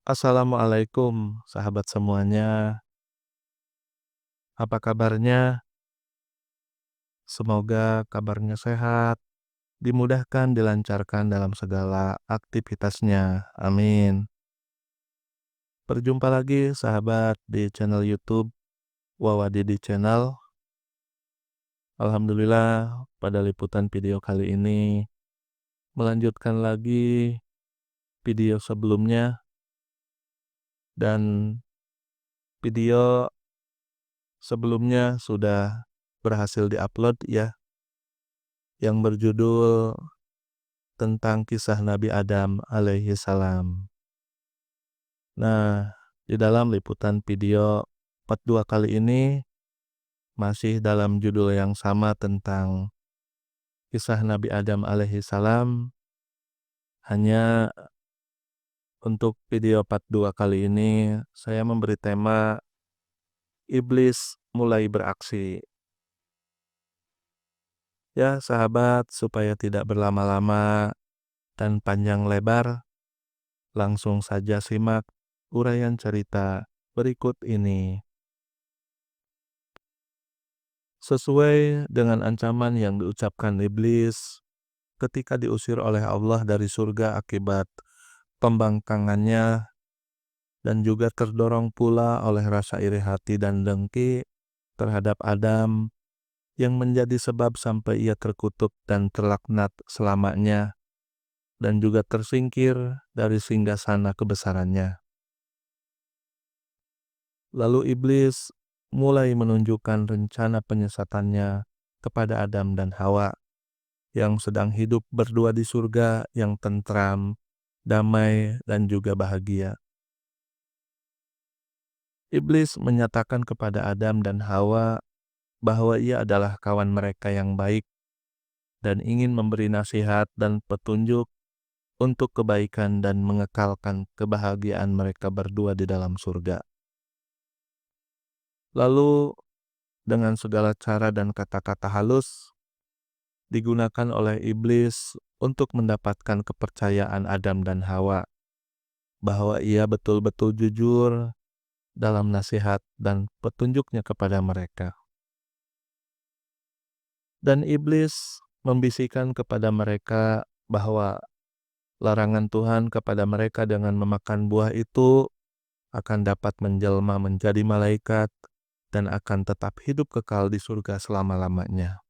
Assalamualaikum sahabat semuanya. Apa kabarnya? Semoga kabarnya sehat, dimudahkan, dilancarkan dalam segala aktivitasnya. Amin. Berjumpa lagi sahabat di channel YouTube Wawadidi Channel. Alhamdulillah pada liputan video kali ini melanjutkan lagi video sebelumnya, dan video sebelumnya sudah berhasil diupload ya, yang berjudul tentang kisah Nabi Adam alaihi salam. Nah, di dalam liputan video part 2 kali ini masih dalam judul yang sama tentang kisah Nabi Adam alaihi salam. Hanya untuk video part 2 kali ini saya memberi tema iblis mulai beraksi. Ya, sahabat, supaya tidak berlama-lama dan panjang lebar, langsung saja simak uraian cerita berikut ini. Sesuai dengan ancaman yang diucapkan iblis ketika diusir oleh Allah dari surga akibat pembangkangannya, dan juga terdorong pula oleh rasa iri hati dan dengki terhadap Adam yang menjadi sebab sampai ia terkutuk dan terlaknat selamanya, dan juga tersingkir dari singgasana kebesarannya. Lalu iblis mulai menunjukkan rencana penyesatannya kepada Adam dan Hawa yang sedang hidup berdua di surga yang tentram, damai, dan juga bahagia. Iblis menyatakan kepada Adam dan Hawa bahwa ia adalah kawan mereka yang baik dan ingin memberi nasihat dan petunjuk untuk kebaikan dan mengekalkan kebahagiaan mereka berdua di dalam surga. Lalu dengan segala cara dan kata-kata halus digunakan oleh iblis untuk mendapatkan kepercayaan Adam dan Hawa bahwa ia betul-betul jujur dalam nasihat dan petunjuknya kepada mereka. Dan iblis membisikkan kepada mereka bahwa larangan Tuhan kepada mereka dengan memakan buah itu akan dapat menjelma menjadi malaikat dan akan tetap hidup kekal di surga selama-lamanya.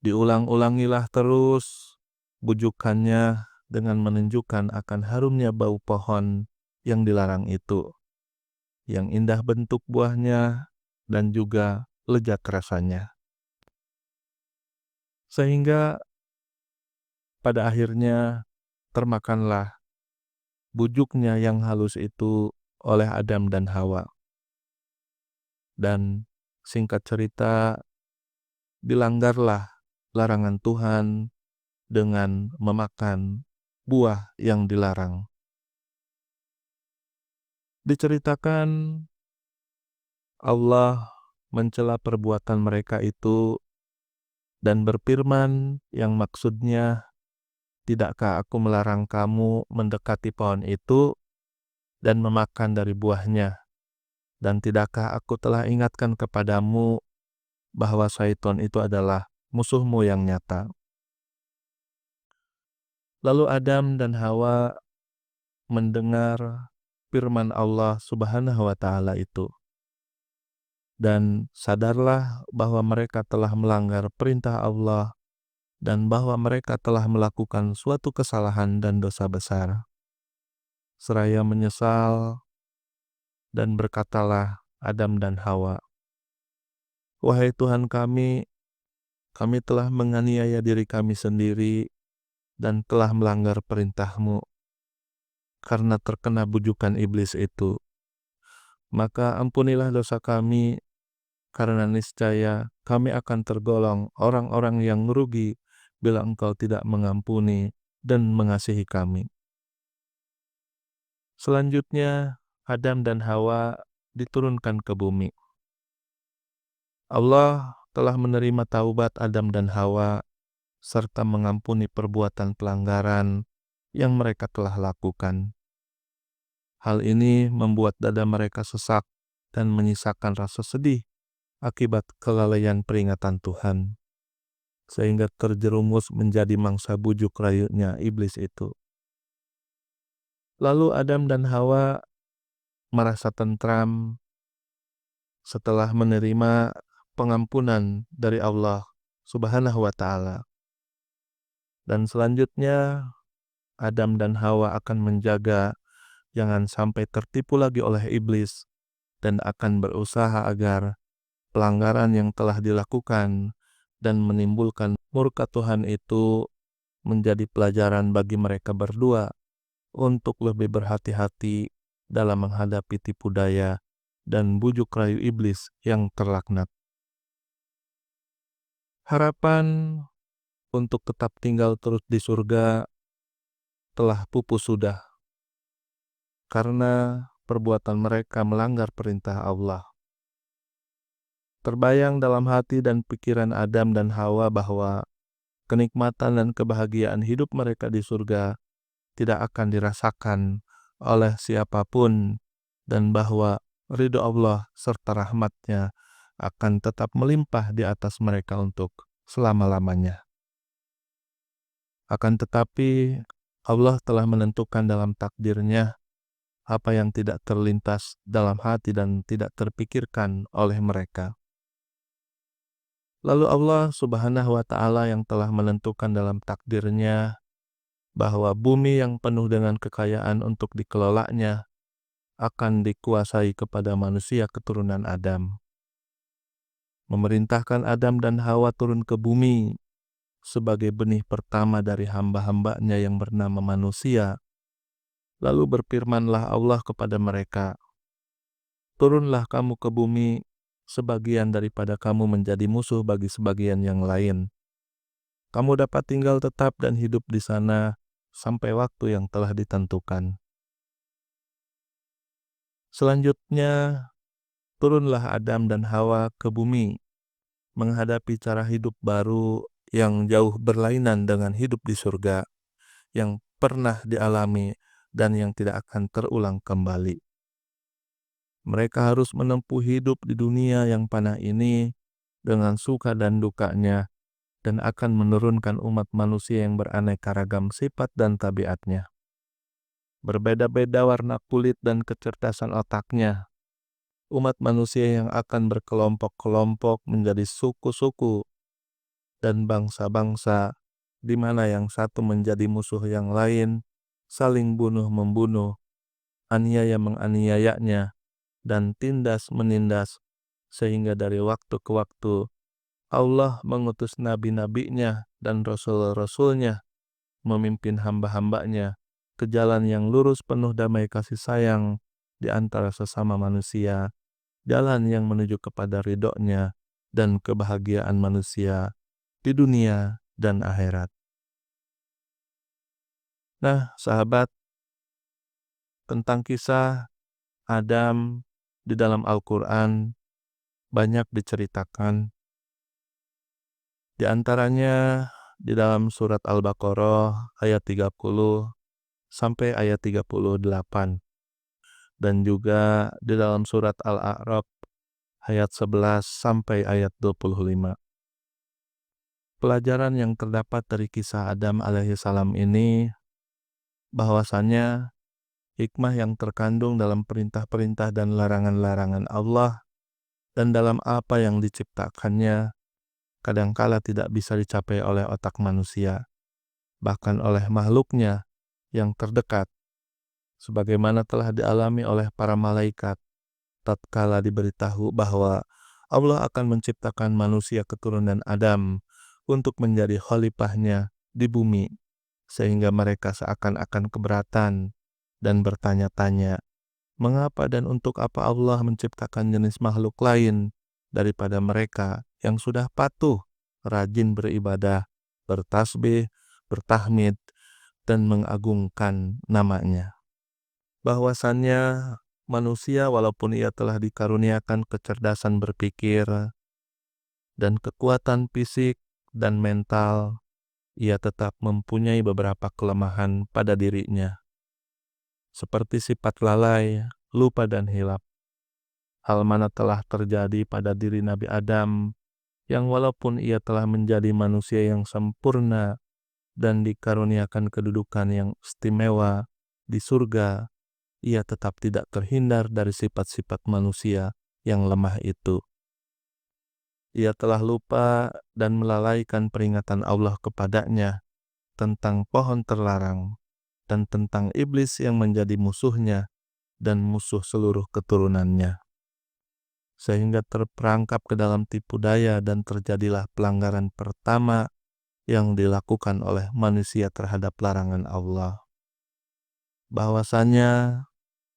Diulang-ulangilah terus bujukannya dengan menunjukkan akan harumnya bau pohon yang dilarang itu, yang indah bentuk buahnya dan juga lezat rasanya. Sehingga pada akhirnya termakanlah bujuknya yang halus itu oleh Adam dan Hawa. Dan singkat cerita, dilanggarlah larangan Tuhan dengan memakan buah yang dilarang. Diceritakan Allah mencela perbuatan mereka itu dan berfirman yang maksudnya, "Tidakkah aku melarang kamu mendekati pohon itu dan memakan dari buahnya? Dan tidakkah aku telah ingatkan kepadamu bahwa syaitan itu adalah musuhmu yang nyata?" Lalu Adam dan Hawa mendengar firman Allah Subhanahu wa Ta'ala itu, dan sadarlah bahwa mereka telah melanggar perintah Allah dan bahwa mereka telah melakukan suatu kesalahan dan dosa besar. Seraya menyesal, dan berkatalah Adam dan Hawa, "Wahai Tuhan kami telah menganiaya diri kami sendiri dan telah melanggar perintah-Mu karena terkena bujukan iblis itu. Maka ampunilah dosa kami, karena niscaya kami akan tergolong orang-orang yang merugi bila Engkau tidak mengampuni dan mengasihi kami." Selanjutnya, Adam dan Hawa diturunkan ke bumi. Allah telah menerima taubat Adam dan Hawa serta mengampuni perbuatan pelanggaran yang mereka telah lakukan. Hal ini membuat dada mereka sesak dan menyisakan rasa sedih akibat kelalaian peringatan Tuhan, sehingga terjerumus menjadi mangsa bujuk rayunya iblis itu. Lalu Adam dan Hawa merasa tentram setelah menerima pengampunan dari Allah Subhanahu wa Ta'ala. Dan selanjutnya Adam dan Hawa akan menjaga jangan sampai tertipu lagi oleh iblis dan akan berusaha agar pelanggaran yang telah dilakukan dan menimbulkan murka Tuhan itu menjadi pelajaran bagi mereka berdua untuk lebih berhati-hati dalam menghadapi tipu daya dan bujuk rayu iblis yang terlaknat. Harapan untuk tetap tinggal terus di surga telah pupus sudah karena perbuatan mereka melanggar perintah Allah. Terbayang dalam hati dan pikiran Adam dan Hawa bahwa kenikmatan dan kebahagiaan hidup mereka di surga tidak akan dirasakan oleh siapapun dan bahwa ridho Allah serta rahmat-Nya akan tetap melimpah di atas mereka untuk selama-lamanya. Akan tetapi Allah telah menentukan dalam takdir-Nya apa yang tidak terlintas dalam hati dan tidak terpikirkan oleh mereka. Lalu Allah Subhanahu wa Ta'ala yang telah menentukan dalam takdir-Nya bahwa bumi yang penuh dengan kekayaan untuk dikelolanya akan dikuasai kepada manusia keturunan Adam. Memerintahkan Adam dan Hawa turun ke bumi sebagai benih pertama dari hamba-hambanya yang bernama manusia. Lalu berfirmanlah Allah kepada mereka, "Turunlah kamu ke bumi, sebagian daripada kamu menjadi musuh bagi sebagian yang lain. Kamu dapat tinggal tetap dan hidup di sana sampai waktu yang telah ditentukan." Selanjutnya, turunlah Adam dan Hawa ke bumi, menghadapi cara hidup baru yang jauh berlainan dengan hidup di surga, yang pernah dialami dan yang tidak akan terulang kembali. Mereka harus menempuh hidup di dunia yang panah ini dengan suka dan dukanya, dan akan menurunkan umat manusia yang beraneka ragam sifat dan tabiatnya. Berbeda-beda warna kulit dan kecerdasan otaknya, umat manusia yang akan berkelompok-kelompok menjadi suku-suku dan bangsa-bangsa, di mana yang satu menjadi musuh yang lain, saling bunuh-membunuh, aniaya menganiayanya, dan tindas menindas, sehingga dari waktu ke waktu Allah mengutus nabi-nabinya dan rasul-rasulnya memimpin hamba-hambanya ke jalan yang lurus penuh damai kasih sayang di antara sesama manusia, jalan yang menuju kepada ridho-Nya dan kebahagiaan manusia di dunia dan akhirat. Nah, sahabat, tentang kisah Adam di dalam Al-Quran banyak diceritakan. Di antaranya di dalam surat Al-Baqarah ayat 30 sampai ayat 38. Dan juga di dalam surat Al-A'raf ayat 11 sampai ayat 25. Pelajaran yang terdapat dari kisah Adam alaihissalam ini bahwasannya hikmah yang terkandung dalam perintah-perintah dan larangan-larangan Allah dan dalam apa yang diciptakannya kadangkala tidak bisa dicapai oleh otak manusia, bahkan oleh makhluknya yang terdekat, sebagaimana telah dialami oleh para malaikat tatkala diberitahu bahwa Allah akan menciptakan manusia keturunan Adam untuk menjadi khalifahnya di bumi, sehingga mereka seakan-akan keberatan dan bertanya-tanya, mengapa dan untuk apa Allah menciptakan jenis makhluk lain daripada mereka yang sudah patuh, rajin beribadah, bertasbih, bertahmid, dan mengagungkan namanya. Bahwasannya manusia walaupun ia telah dikaruniakan kecerdasan berpikir dan kekuatan fisik dan mental, ia tetap mempunyai beberapa kelemahan pada dirinya. seperti sifat lalai, lupa dan hilap. Hal mana telah terjadi pada diri Nabi Adam yang walaupun ia telah menjadi manusia yang sempurna dan dikaruniakan kedudukan yang istimewa di surga, ia tetap tidak terhindar dari sifat-sifat manusia yang lemah itu. Ia telah lupa dan melalaikan peringatan Allah kepadanya tentang pohon terlarang dan tentang iblis yang menjadi musuhnya dan musuh seluruh keturunannya. Sehingga terperangkap ke dalam tipu daya dan terjadilah pelanggaran pertama yang dilakukan oleh manusia terhadap larangan Allah. Bahwasanya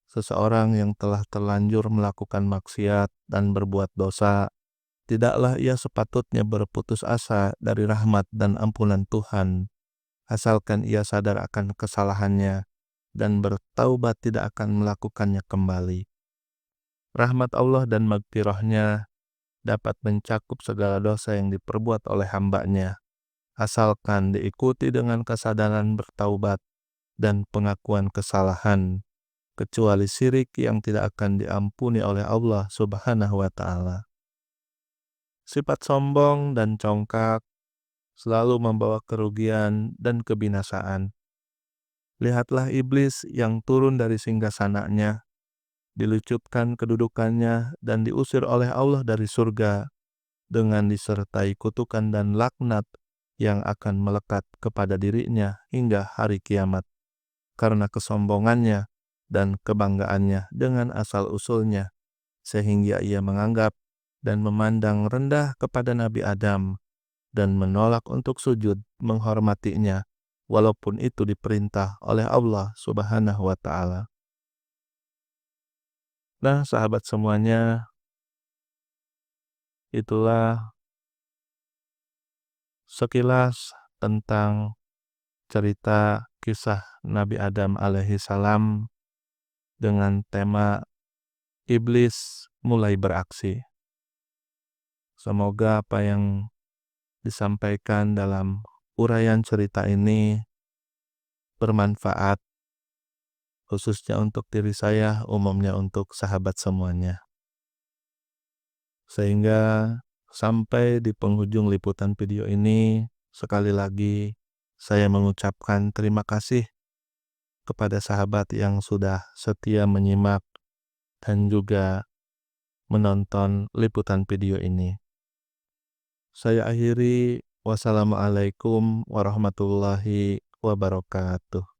seseorang yang telah terlanjur melakukan maksiat dan berbuat dosa, tidaklah ia sepatutnya berputus asa dari rahmat dan ampunan Tuhan, asalkan ia sadar akan kesalahannya dan bertaubat tidak akan melakukannya kembali. Rahmat Allah dan maghfirah-Nya dapat mencakup segala dosa yang diperbuat oleh hamba-Nya, asalkan diikuti dengan kesadaran bertaubat dan pengakuan kesalahan, kecuali syirik yang tidak akan diampuni oleh Allah Subhanahu wa Ta'ala. Sifat sombong dan congkak selalu membawa kerugian dan kebinasaan. Lihatlah iblis yang turun dari singgasananya, dilucutkan kedudukannya dan diusir oleh Allah dari surga dengan disertai kutukan dan laknat yang akan melekat kepada dirinya hingga hari kiamat karena kesombongannya dan kebanggaannya dengan asal-usulnya, sehingga ia menganggap dan memandang rendah kepada Nabi Adam dan menolak untuk sujud menghormatinya walaupun itu diperintah oleh Allah Subhanahu wa Ta'ala. Nah, sahabat semuanya, itulah sekilas tentang cerita kisah Nabi Adam alaihi salam dengan tema iblis mulai beraksi. Semoga apa yang disampaikan dalam uraian cerita ini bermanfaat, khususnya untuk diri saya, umumnya untuk sahabat semuanya. Sehingga sampai di penghujung liputan video ini, sekali lagi saya mengucapkan terima kasih kepada sahabat yang sudah setia menyimak dan juga menonton liputan video ini. Saya akhiri, wassalamualaikum warahmatullahi wabarakatuh.